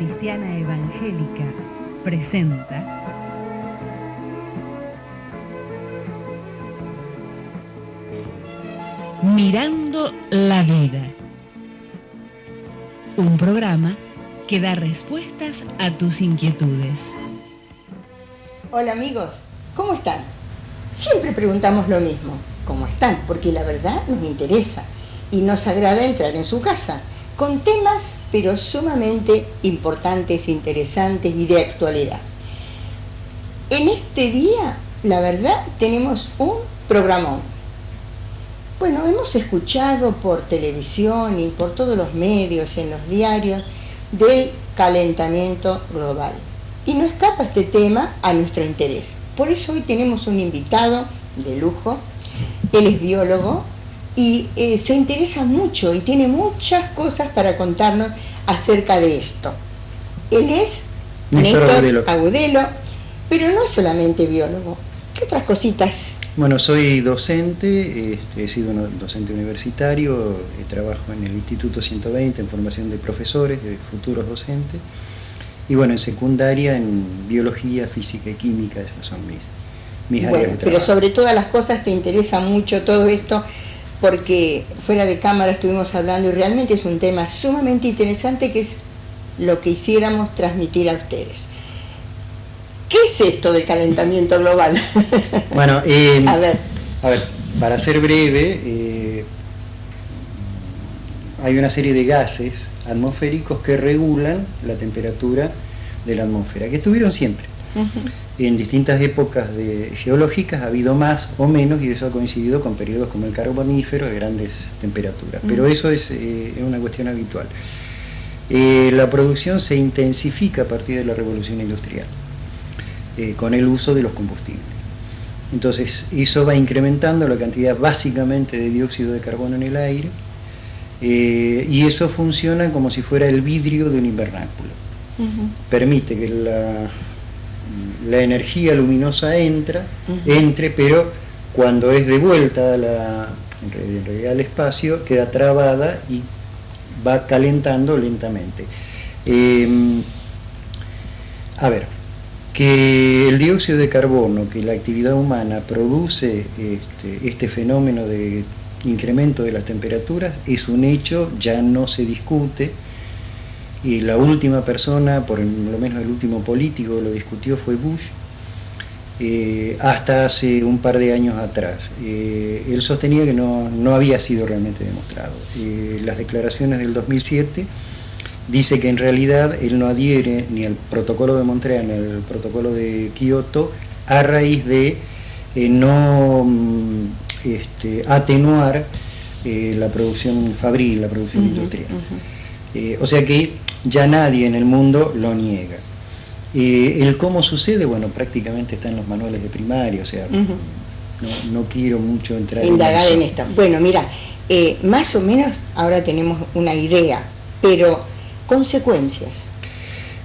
Cristiana Evangélica presenta Mirando la Vida, un programa que da respuestas a tus inquietudes. Hola amigos, ¿cómo están? Siempre preguntamos lo mismo, ¿cómo están? Porque la verdad nos interesa y nos agrada entrar en su casa con temas pero sumamente importantes, interesantes y de actualidad. En este día, la verdad, tenemos un programón. Bueno, hemos escuchado por televisión y por todos los medios, en los diarios, del calentamiento global. Y no escapa este tema a nuestro interés. Por eso hoy tenemos un invitado de lujo. Él es biólogo y se interesa mucho y tiene muchas cosas para contarnos acerca de esto. Él es Néstor Agudelo, pero no solamente biólogo. ¿Qué otras cositas? Bueno, soy docente, he sido un docente universitario, trabajo en el Instituto 120 en formación de profesores, de futuros docentes, y bueno, en secundaria en biología, física y química, esas son mis áreas de trabajo. Pero sobre todas las cosas te interesa mucho todo esto, porque fuera de cámara estuvimos hablando y realmente es un tema sumamente interesante que es lo que quisiéramos transmitir a ustedes. ¿Qué es esto del calentamiento global? Bueno, a ver, para ser breve, hay una serie de gases atmosféricos que regulan la temperatura de la atmósfera, que estuvieron siempre. En distintas épocas geológicas ha habido más o menos, y eso ha coincidido con periodos como el Carbonífero de grandes temperaturas, pero eso es una cuestión habitual. La producción se intensifica a partir de la revolución industrial, con el uso de los combustibles. Entonces eso va incrementando la cantidad básicamente de dióxido de carbono en el aire, y eso funciona como si fuera el vidrio de un invernáculo. Permite que la energía luminosa entre, pero cuando es devuelta en realidad al espacio, queda trabada y va calentando lentamente. Que el dióxido de carbono, que la actividad humana produce este fenómeno de incremento de las temperaturas, es un hecho, ya no se discute, y la última persona, por lo menos el último político que lo discutió fue Bush, hasta hace un par de años atrás. Él sostenía que no había sido realmente demostrado. Las declaraciones del 2007 dice que en realidad él no adhiere ni al protocolo de Montreal ni al protocolo de Kioto a raíz de no atenuar la producción fabril, la producción industrial. O sea que ya nadie en el mundo lo niega. El cómo sucede, bueno, prácticamente está en los manuales de primaria, o sea, no quiero mucho indagar en esto. Bueno, mira, más o menos ahora tenemos una idea, pero consecuencias.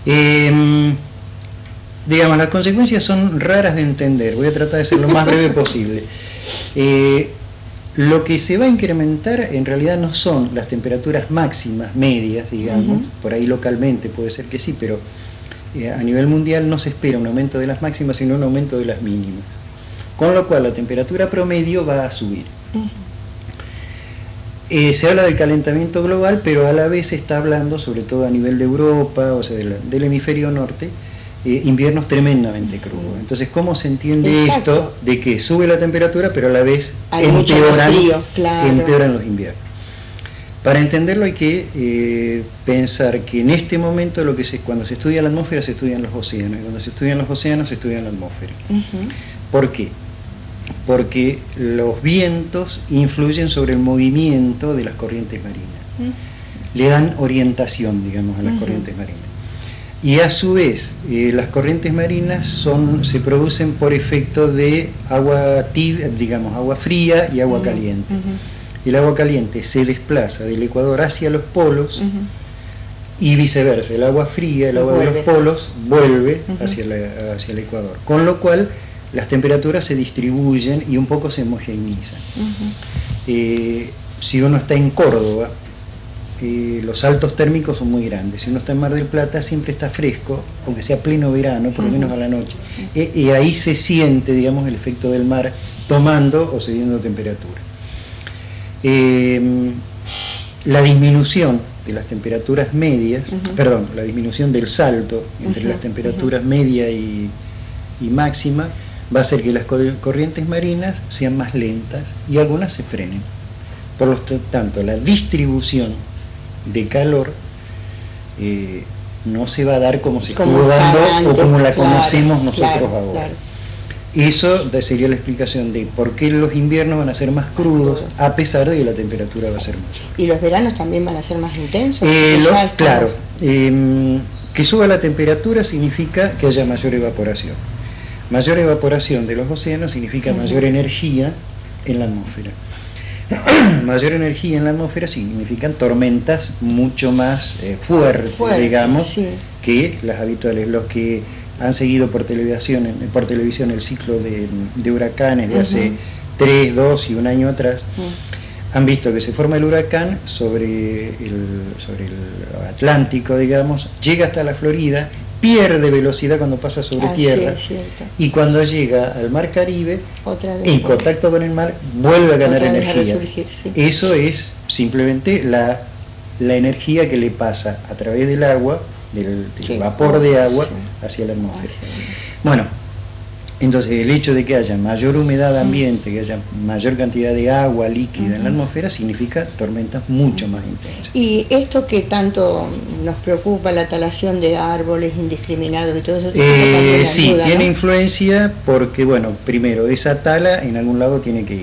Digamos, las consecuencias son raras de entender, voy a tratar de ser lo más breve posible. Lo que se va a incrementar en realidad no son las temperaturas máximas, medias, digamos, por ahí localmente puede ser que sí, pero a nivel mundial no se espera un aumento de las máximas, sino un aumento de las mínimas. Con lo cual la temperatura promedio va a subir. Se habla del calentamiento global, pero a la vez se está hablando, sobre todo a nivel de Europa, o sea, del hemisferio norte, inviernos tremendamente crudos. Entonces, ¿cómo se entiende esto de que sube la temperatura, pero a la vez empeoran los inviernos? Para entenderlo hay que pensar que en este momento cuando se estudia la atmósfera se estudian los océanos, y cuando se estudian los océanos se estudia la atmósfera. ¿Por qué? Porque los vientos influyen sobre el movimiento de las corrientes marinas, le dan orientación, digamos, a las corrientes marinas. Y a su vez, las corrientes marinas se producen por efecto de agua tibia, digamos, agua fría y agua caliente. El agua caliente se desplaza del ecuador hacia los polos y viceversa, el agua fría, el agua de los polos, vuelve hacia el ecuador. Con lo cual, las temperaturas se distribuyen y un poco se homogeneizan. Si uno está en Córdoba, los saltos térmicos son muy grandes. Si uno está en Mar del Plata siempre está fresco, aunque sea pleno verano, por lo menos a la noche. Y ahí se siente, digamos, el efecto del mar tomando o cediendo temperatura. La disminución de las temperaturas medias, la disminución del salto entre las temperaturas media y máxima va a hacer que las corrientes marinas sean más lentas y algunas se frenen. Por lo tanto, la distribución de calor no se va a dar como se estuvo dando antes, o como la conocemos nosotros ahora. Claro. Eso sería la explicación de por qué los inviernos van a ser más crudos a pesar de que la temperatura va a ser mayor. ¿Y los veranos también van a ser más intensos? Claro, que suba la temperatura significa que haya mayor evaporación. Mayor evaporación de los océanos significa mayor energía en la atmósfera. Mayor energía en la atmósfera significan tormentas mucho más fuertes, digamos, que las habituales. Los que han seguido por televisión el ciclo de huracanes de hace 3, 2 y un año atrás, han visto que se forma el huracán sobre el Atlántico, digamos, llega hasta la Florida, pierde velocidad cuando pasa sobre tierra, y cuando llega al mar Caribe, en contacto con el mar, vuelve a ganar energía. Eso es simplemente la energía que le pasa a través del agua, del vapor de agua, hacia la atmósfera. Bueno, entonces el hecho de que haya mayor humedad ambiente, que haya mayor cantidad de agua líquida en la atmósfera, significa tormentas mucho más intensas. Y esto que tanto nos preocupa, la talación de árboles indiscriminados y todo eso, sí, ayuda, tiene influencia porque, bueno, primero, esa tala en algún lado tiene que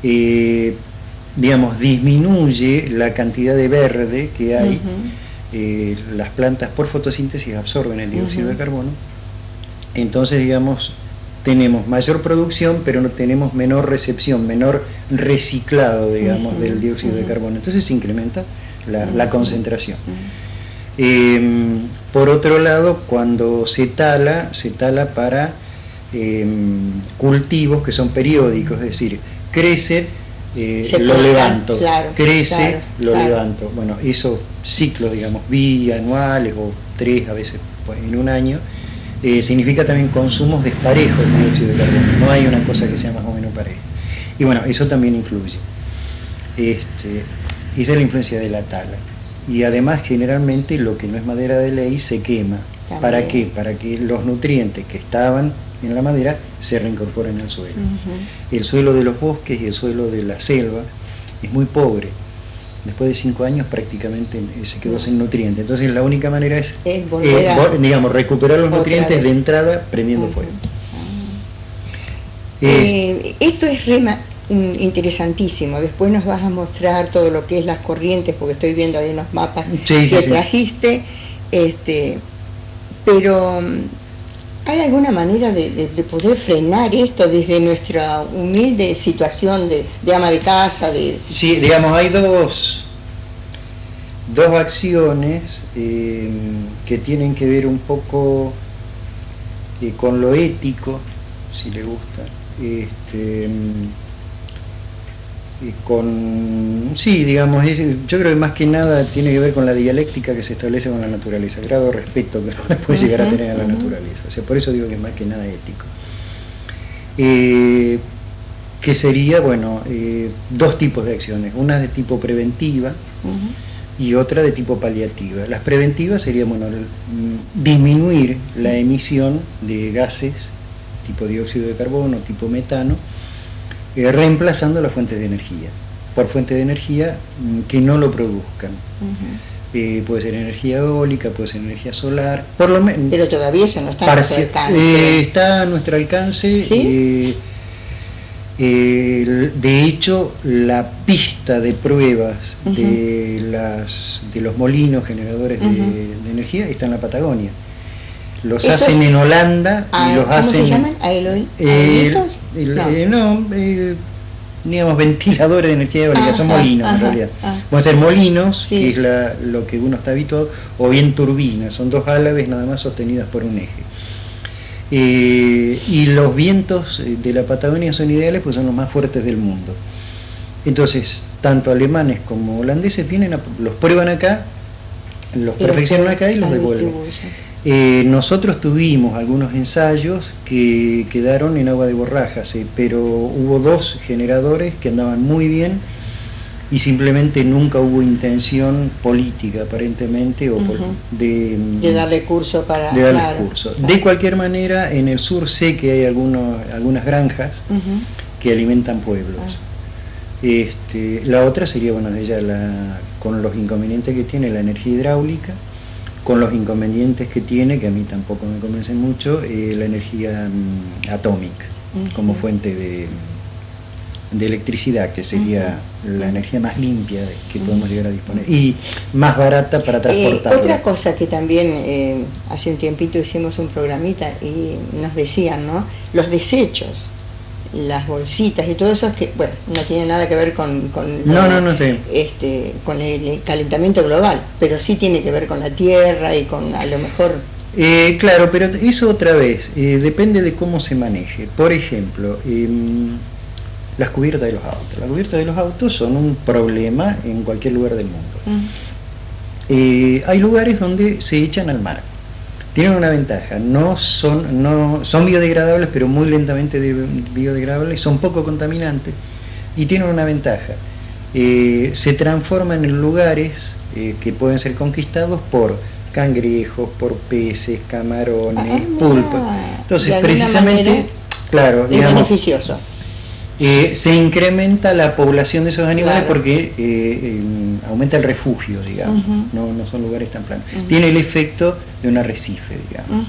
ir. Digamos, disminuye la cantidad de verde que hay. Las plantas por fotosíntesis absorben el dióxido de carbono. Entonces, digamos, tenemos mayor producción, pero no tenemos menor recepción, menor reciclado, digamos, del dióxido de carbono. Entonces se incrementa la concentración. Por otro lado, cuando se tala para cultivos que son periódicos, es decir, crece, lo levanto, crece, lo levanto. Bueno, esos ciclos, digamos, bianuales o 3 a veces en un año, significa también consumos desparejos de dióxido de carbono. No hay una cosa que sea más o menos pareja. Y bueno, eso también influye. Esa es la influencia de la tala. Y además, generalmente, lo que no es madera de ley se quema. También. ¿Para qué? Para que los nutrientes que estaban en la madera se reincorporen al suelo. El suelo de los bosques y el suelo de la selva es muy pobre. Después de 5 años prácticamente se quedó sin nutrientes. Entonces la única manera es digamos, recuperar los nutrientes de entrada prendiendo fuego. Esto es interesantísimo. Después nos vas a mostrar todo lo que es las corrientes, porque estoy viendo ahí unos mapas que trajiste. Pero ¿hay alguna manera de poder frenar esto desde nuestra humilde situación de ama de casa? Sí, digamos, hay dos acciones que tienen que ver un poco con lo ético, si le gusta, digamos, yo creo que más que nada tiene que ver con la dialéctica que se establece con la naturaleza, el grado de respeto que uno puede llegar a tener a la naturaleza. O sea, por eso digo que es más que nada ético. Que sería, bueno, 2 tipos de acciones, una de tipo preventiva y otra de tipo paliativa. Las preventivas serían, bueno, disminuir la emisión de gases tipo dióxido de carbono, tipo metano, reemplazando las fuentes de energía por fuentes de energía que no lo produzcan. Puede ser energía eólica, puede ser energía solar, por lo menos. Pero todavía eso no está a nuestro alcance. Está a nuestro alcance. ¿Sí? De hecho, la pista de pruebas de los molinos generadores de energía está en la Patagonia. Los hacen en Holanda y los hacen... ¿Cómo se llaman? Digamos, ventiladores de energía eólica, son molinos en realidad. Pueden ser molinos, que es lo que uno está habituado, o bien turbinas, son 2 álabes nada más sostenidas por un eje. Y los vientos de la Patagonia son ideales, pues son los más fuertes del mundo. Entonces, tanto alemanes como holandeses vienen, los prueban acá, los perfeccionan acá y los devuelven. Nosotros tuvimos algunos ensayos que quedaron en agua de borrajas, pero hubo 2 generadores que andaban muy bien y simplemente nunca hubo intención política, aparentemente, o de darle curso para... De darle curso. Claro. De cualquier manera, en el sur sé que hay algunas granjas que alimentan pueblos. La otra sería, bueno, con los inconvenientes que tiene la energía hidráulica, con los inconvenientes que tiene, que a mí tampoco me convencen mucho, la energía atómica como fuente de electricidad, que sería la energía más limpia que podemos llegar a disponer y más barata para transportar. Otra cosa que también hace un tiempito hicimos un programita y nos decían, ¿no? Los desechos, las bolsitas y todo eso, que bueno, no tiene nada que ver con el calentamiento global, pero sí tiene que ver con la tierra y con, a lo mejor... claro, pero eso otra vez, depende de cómo se maneje. Por ejemplo, las cubiertas de los autos. Las cubiertas de los autos son un problema en cualquier lugar del mundo. Hay lugares donde se echan al mar. Tienen una ventaja, son biodegradables, pero muy lentamente biodegradables, son poco contaminantes y tienen una ventaja. Se transforman en lugares que pueden ser conquistados por cangrejos, por peces, camarones, pulpos. Entonces, precisamente, manera, claro, es beneficioso. Se incrementa la población de esos animales, claro, porque aumenta el refugio, digamos, no son lugares tan planos. Tiene el efecto de un arrecife, digamos.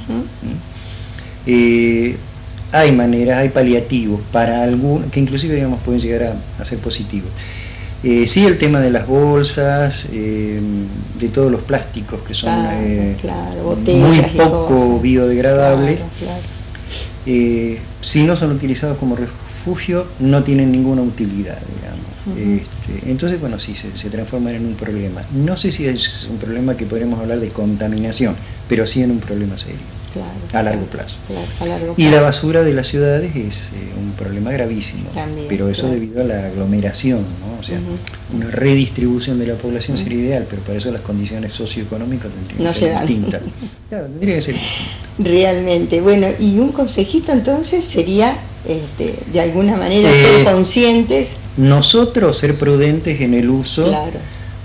Hay maneras, hay paliativos para algunos, que inclusive, digamos, pueden llegar a ser positivos. Sí, el tema de las bolsas, de todos los plásticos que son muy poco biodegradables, si no son utilizados como refugio, no tienen ninguna utilidad, digamos. Entonces, bueno, sí, se transforman en un problema. No sé si es un problema que podremos hablar de contaminación, pero sí en un problema serio, a largo plazo. Y la basura de las ciudades es un problema gravísimo, también, pero eso debido a la aglomeración, ¿no? O sea, una redistribución de la población sería ideal, pero para eso las condiciones socioeconómicas tendrían que ser distintas. Claro, tendría que ser distintas. Realmente, bueno, y un consejito entonces sería... de alguna manera ser conscientes. Nosotros ser prudentes en el uso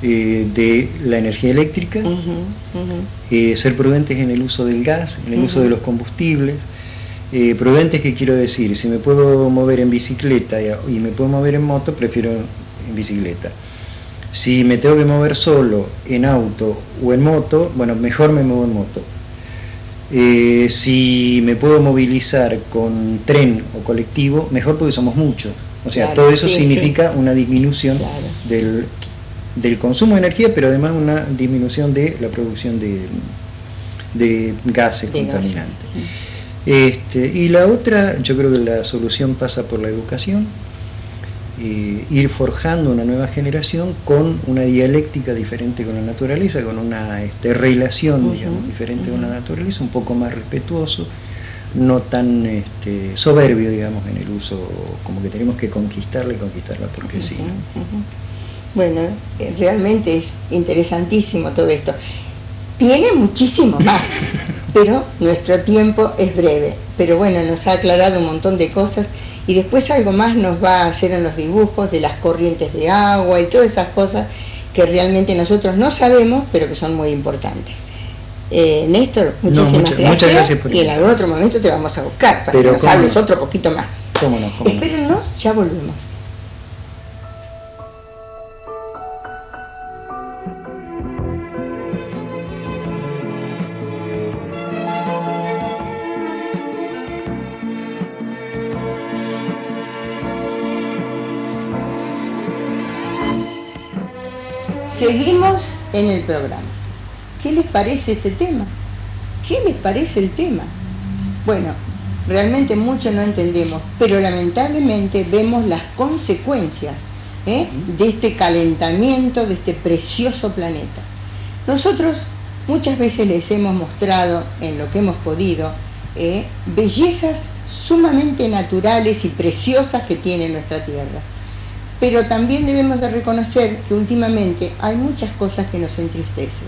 de la energía eléctrica, ser prudentes en el uso del gas, en el uso de los combustibles. Prudentes, ¿qué quiero decir? Si me puedo mover en bicicleta y me puedo mover en moto, prefiero en bicicleta. Si me tengo que mover solo en auto o en moto, bueno, mejor me muevo en moto. Si me puedo movilizar con tren o colectivo, mejor, porque somos muchos. O sea, todo eso significa una disminución del consumo de energía, pero además una disminución de la producción de gases contaminantes. Y la otra, yo creo que la solución pasa por la educación, ir forjando una nueva generación con una dialéctica diferente con la naturaleza, con una relación, digamos, diferente con la naturaleza, un poco más respetuoso, no tan soberbio, digamos, en el uso, como que tenemos que conquistarla porque sí. Bueno, realmente es interesantísimo todo esto. Tiene muchísimo más, pero nuestro tiempo es breve. Pero bueno, nos ha aclarado un montón de cosas. Y después algo más nos va a hacer en los dibujos de las corrientes de agua y todas esas cosas que realmente nosotros no sabemos, pero que son muy importantes. Néstor, muchísimas gracias. Muchas gracias por y en algún otro momento te vamos a buscar para que nos hables otro poquito más. ¿Cómo no? Espérennos, ya volvemos. Seguimos en el programa. ¿Qué les parece este tema? ¿Qué les parece el tema? Bueno, realmente mucho no entendemos, pero lamentablemente vemos las consecuencias de este calentamiento de este precioso planeta. Nosotros muchas veces les hemos mostrado, en lo que hemos podido, bellezas sumamente naturales y preciosas que tiene nuestra tierra. pero también debemos de reconocer que últimamente hay muchas cosas que nos entristecen,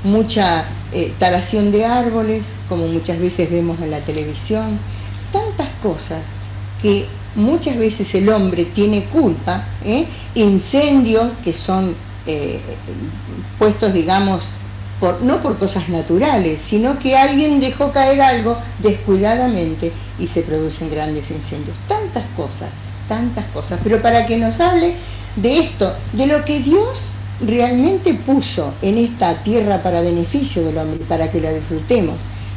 mucha talación de árboles, como muchas veces vemos en la televisión, tantas cosas que muchas veces el hombre tiene culpa, incendios que son puestos, digamos, no por cosas naturales, sino que alguien dejó caer algo descuidadamente y se producen grandes incendios. Tantas cosas, pero para que nos hable de esto, de lo que Dios realmente puso en esta tierra para beneficio del hombre, para que la disfrutemos.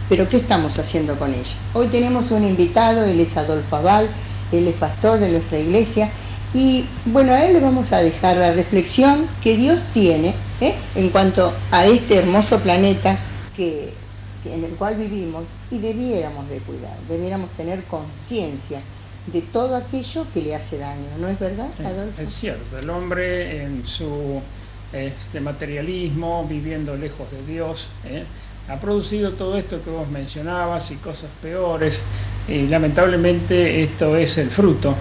Pero ¿qué estamos haciendo con ella? Hoy tenemos un invitado, él es Adolfo Abal, él es pastor de nuestra iglesia, y bueno, a él le vamos a dejar la reflexión que Dios tiene en cuanto a este hermoso planeta en el cual vivimos, y debiéramos de cuidar, debiéramos tener conciencia de todo aquello que le hace daño, ¿no es verdad, Adolfo? Es cierto, el hombre en su materialismo, viviendo lejos de Dios, ha producido todo esto que vos mencionabas y cosas peores, y lamentablemente esto es el fruto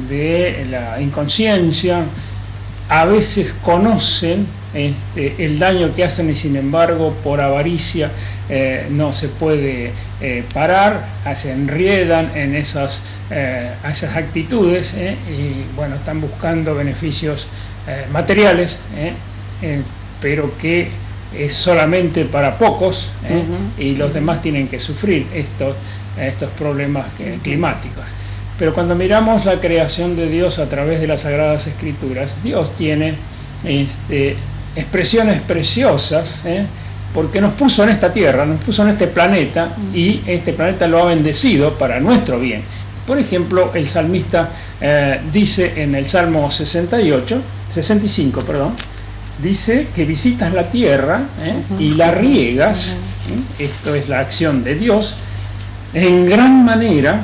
de la inconsciencia. A veces conocen el daño que hacen y sin embargo por avaricia no se puede parar, se enriedan en esas actitudes y bueno, están buscando beneficios materiales, pero que es solamente para pocos, y los demás tienen que sufrir estos problemas climáticos. Pero cuando miramos la creación de Dios a través de las Sagradas Escrituras, Dios tiene expresiones preciosas, porque nos puso en esta tierra, nos puso en este planeta, y este planeta lo ha bendecido para nuestro bien. Por ejemplo, el salmista dice en el Salmo 65, dice que visitas la tierra y la riegas, esto es la acción de Dios, en gran manera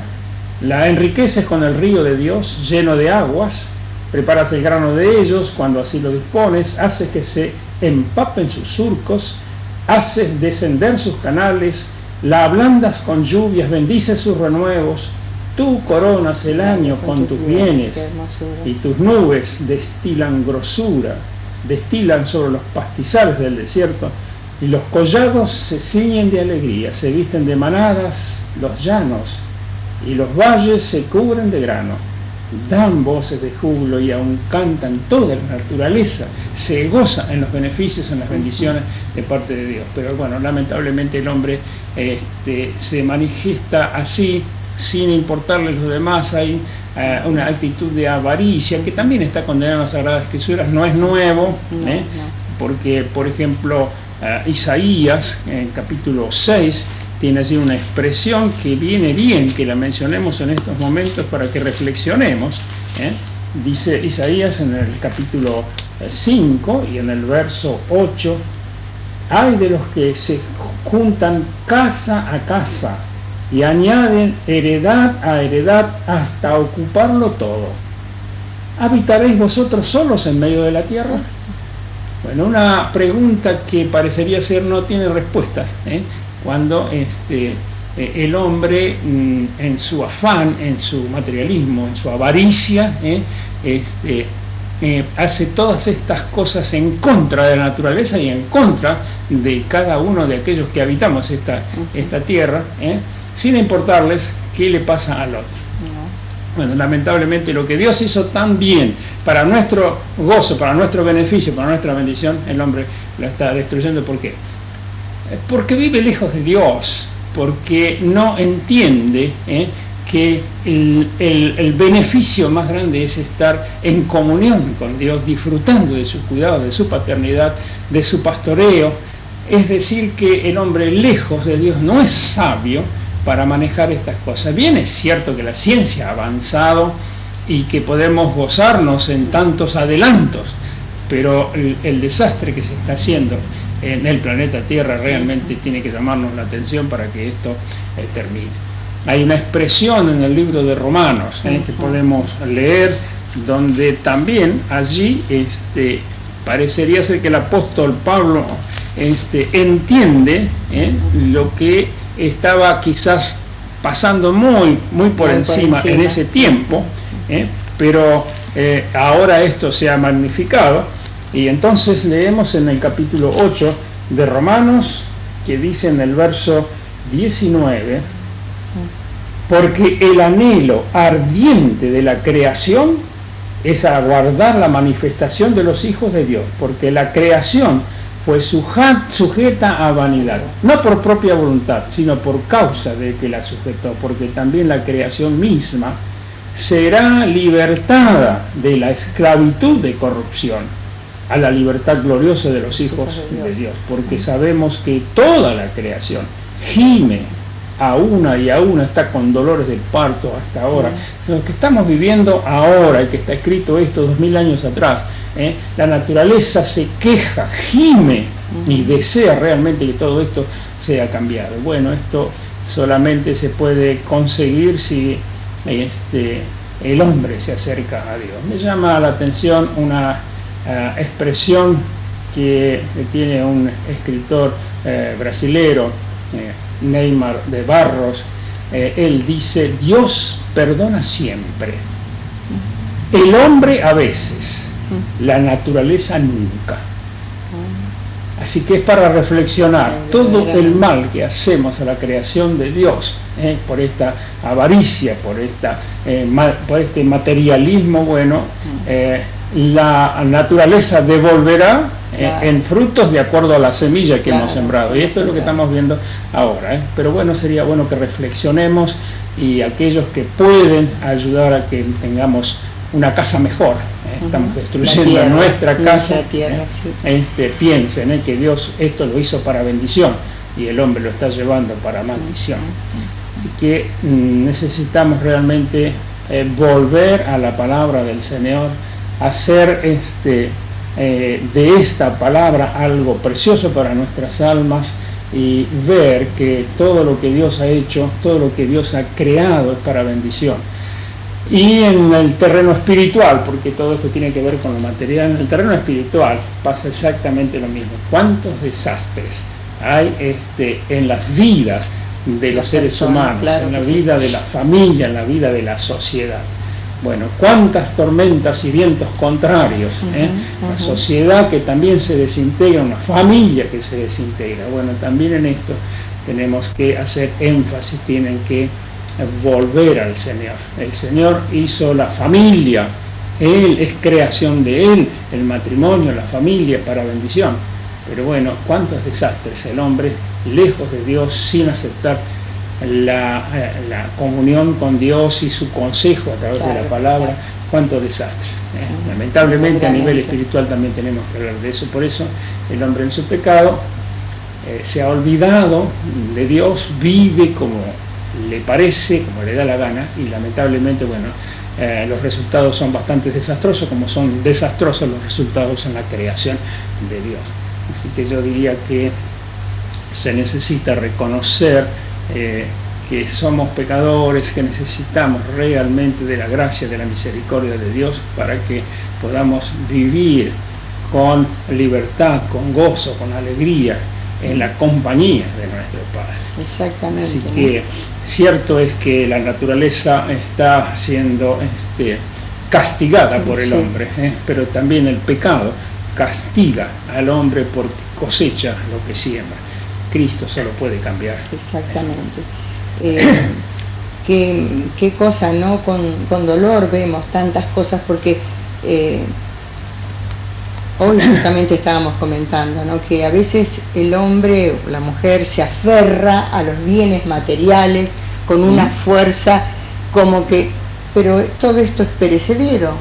la enriqueces con el río de Dios lleno de aguas, preparas el grano de ellos cuando así lo dispones, haces que se empapen sus surcos, haces descender sus canales, la ablandas con lluvias, bendices sus renuevos, tú coronas el año con tus bienes y tus nubes destilan grosura, destilan sobre los pastizales del desierto y los collados se ciñen de alegría, se visten de manadas los llanos y los valles se cubren de grano, dan voces de júbilo y aún cantan toda la naturaleza, se goza en los beneficios, en las bendiciones de parte de Dios. Pero bueno, lamentablemente el hombre se manifiesta así, sin importarle los demás. Hay una actitud de avaricia que también está condenada en las Sagradas Escrituras, no es nuevo, porque por ejemplo Isaías en capítulo 6 tiene allí una expresión que viene bien que la mencionemos en estos momentos para que reflexionemos. Dice Isaías en el capítulo 5 y en el verso 8: hay de los que se juntan casa a casa y añaden heredad a heredad hasta ocuparlo todo. ¿Habitaréis vosotros solos en medio de la tierra? Bueno, una pregunta que parecería ser no tiene respuestas, cuando el hombre en su afán, en su materialismo, en su avaricia, hace todas estas cosas en contra de la naturaleza y en contra de cada uno de aquellos que habitamos esta tierra, sin importarles qué le pasa al otro. Bueno, lamentablemente lo que Dios hizo tan bien para nuestro gozo, para nuestro beneficio, para nuestra bendición, el hombre lo está destruyendo. ¿Por qué? Porque vive lejos de Dios, porque no entiende que el beneficio más grande es estar en comunión con Dios, disfrutando de sus cuidados, de su paternidad, de su pastoreo. Es decir, que el hombre lejos de Dios no es sabio para manejar estas cosas. Bien, es cierto que la ciencia ha avanzado y que podemos gozarnos en tantos adelantos, pero el desastre que se está haciendo en el planeta Tierra realmente tiene que llamarnos la atención para que esto termine. Hay una expresión en el libro de Romanos que podemos leer, donde también allí parecería ser que el apóstol Pablo entiende lo que estaba quizás pasando muy por encima en ese tiempo, pero ahora esto se ha magnificado. Y entonces leemos en el capítulo 8 de Romanos, que dice en el verso 19, porque el anhelo ardiente de la creación es aguardar la manifestación de los hijos de Dios, porque la creación fue sujeta a vanidad, no por propia voluntad, sino por causa de que la sujetó, porque también la creación misma será libertada de la esclavitud de corrupción a la libertad gloriosa de los hijos de Dios, porque sabemos que toda la creación gime a una y a una, está con dolores de parto hasta ahora. Lo que estamos viviendo ahora, y que está escrito esto 2000 años atrás, la naturaleza se queja, gime y desea realmente que todo esto sea cambiado. Bueno, esto solamente se puede conseguir si el hombre se acerca a Dios. Me llama la atención una expresión que tiene un escritor brasilero, Neymar de Barros. Él dice: Dios perdona siempre, el hombre a veces, la naturaleza nunca. Así que es para reflexionar todo el mal que hacemos a la creación de Dios, por esta avaricia, por este materialismo. Bueno, la naturaleza devolverá en frutos de acuerdo a la semilla que hemos sembrado, y esto es lo que estamos viendo ahora. Pero bueno, sería bueno que reflexionemos, y aquellos que pueden ayudar a que tengamos una casa mejor, estamos destruyendo nuestra casa, piensen que Dios esto lo hizo para bendición y el hombre lo está llevando para maldición. Así que necesitamos realmente volver a la palabra del Señor, hacer de esta palabra algo precioso para nuestras almas, y ver que todo lo que Dios ha hecho, todo lo que Dios ha creado es para bendición. Y en el terreno espiritual, porque todo esto tiene que ver con lo material, en el terreno espiritual pasa exactamente lo mismo. ¿Cuántos desastres hay en las vidas de los seres humanos, en la vida de la familia, en la vida de la sociedad? Bueno, cuántas tormentas y vientos contrarios, la sociedad que también se desintegra, una familia que se desintegra. Bueno, también en esto tenemos que hacer énfasis, tienen que volver al Señor. El Señor hizo la familia, Él es creación de Él, el matrimonio, la familia para bendición. Pero bueno, cuántos desastres, el hombre lejos de Dios, sin aceptar la comunión con Dios y su consejo a través de la palabra, cuánto desastre. Lamentablemente a nivel espiritual también tenemos que hablar de eso. Por eso el hombre en su pecado se ha olvidado de Dios, vive como le parece, como le da la gana, y lamentablemente, bueno, los resultados son bastante desastrosos, como son desastrosos los resultados en la creación de Dios. Así que yo diría que se necesita reconocer que somos pecadores, que necesitamos realmente de la gracia, de la misericordia de Dios, para que podamos vivir con libertad, con gozo, con alegría, en la compañía de nuestro Padre. Exactamente. Así que cierto es que la naturaleza está siendo castigada por el hombre, pero también el pecado castiga al hombre porque cosecha lo que siembra. Cristo solo puede cambiar. Exactamente. Qué cosa, ¿no? Con dolor vemos tantas cosas, porque hoy justamente estábamos comentando, ¿no?, que a veces el hombre o la mujer se aferra a los bienes materiales con una fuerza como que, pero todo esto es perecedero.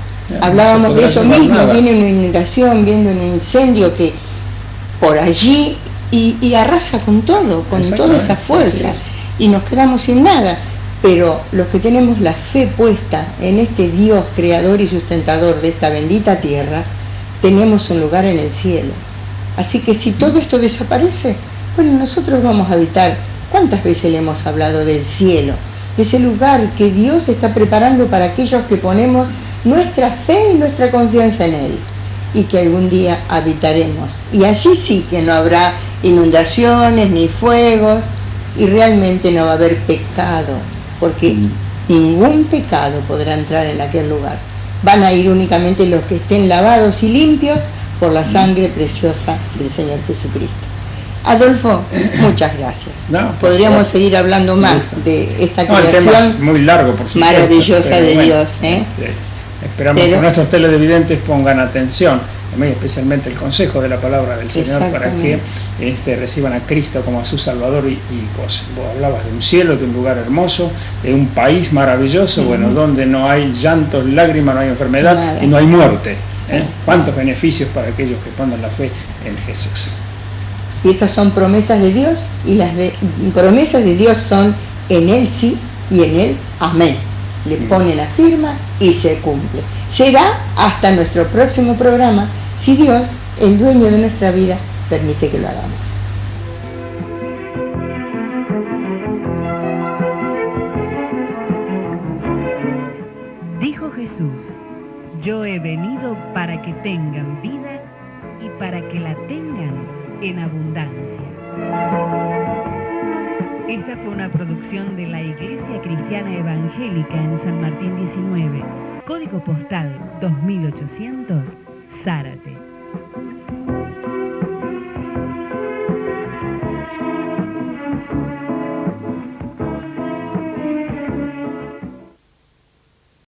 Hablábamos de eso mismo, viene una inundación, viene un incendio que por allí y arrasa con todo, con toda esa fuerza, y nos quedamos sin nada. Pero los que tenemos la fe puesta en este Dios creador y sustentador de esta bendita tierra, tenemos un lugar en el cielo. Así que si todo esto desaparece, bueno, nosotros vamos a habitar. ¿Cuántas veces le hemos hablado del cielo? Ese lugar que Dios está preparando para aquellos que ponemos nuestra fe y nuestra confianza en Él, y que algún día habitaremos. Y allí sí que no habrá inundaciones ni fuegos, y realmente no va a haber pecado, porque ningún pecado podrá entrar en aquel lugar. van a ir únicamente los que estén lavados y limpios por la sangre preciosa del Señor Jesucristo. Adolfo, muchas gracias. No, podríamos seguir hablando más de esta el tema es creación muy largo, por supuesto, maravillosa de bueno, Dios. Esperamos que nuestros televidentes pongan atención, especialmente el consejo de la palabra del Señor, para que reciban a Cristo como a su Salvador y vos hablabas de un cielo, de un lugar hermoso, de un país maravilloso, bueno, donde no hay llantos, lágrimas, no hay enfermedad y no hay muerte. ¿Cuántos beneficios para aquellos que ponen la fe en Jesús? Y esas son promesas de Dios, y las promesas de Dios son en Él sí y en Él amén. Le pone la firma y se cumple. Será hasta nuestro próximo programa, si Dios, el dueño de nuestra vida, permite que lo hagamos. Dijo Jesús: yo he venido para que tengan vida y para que la tengan en abundancia. Esta fue una producción de la Iglesia Cristiana Evangélica en San Martín 19, código postal 2800, Zárate.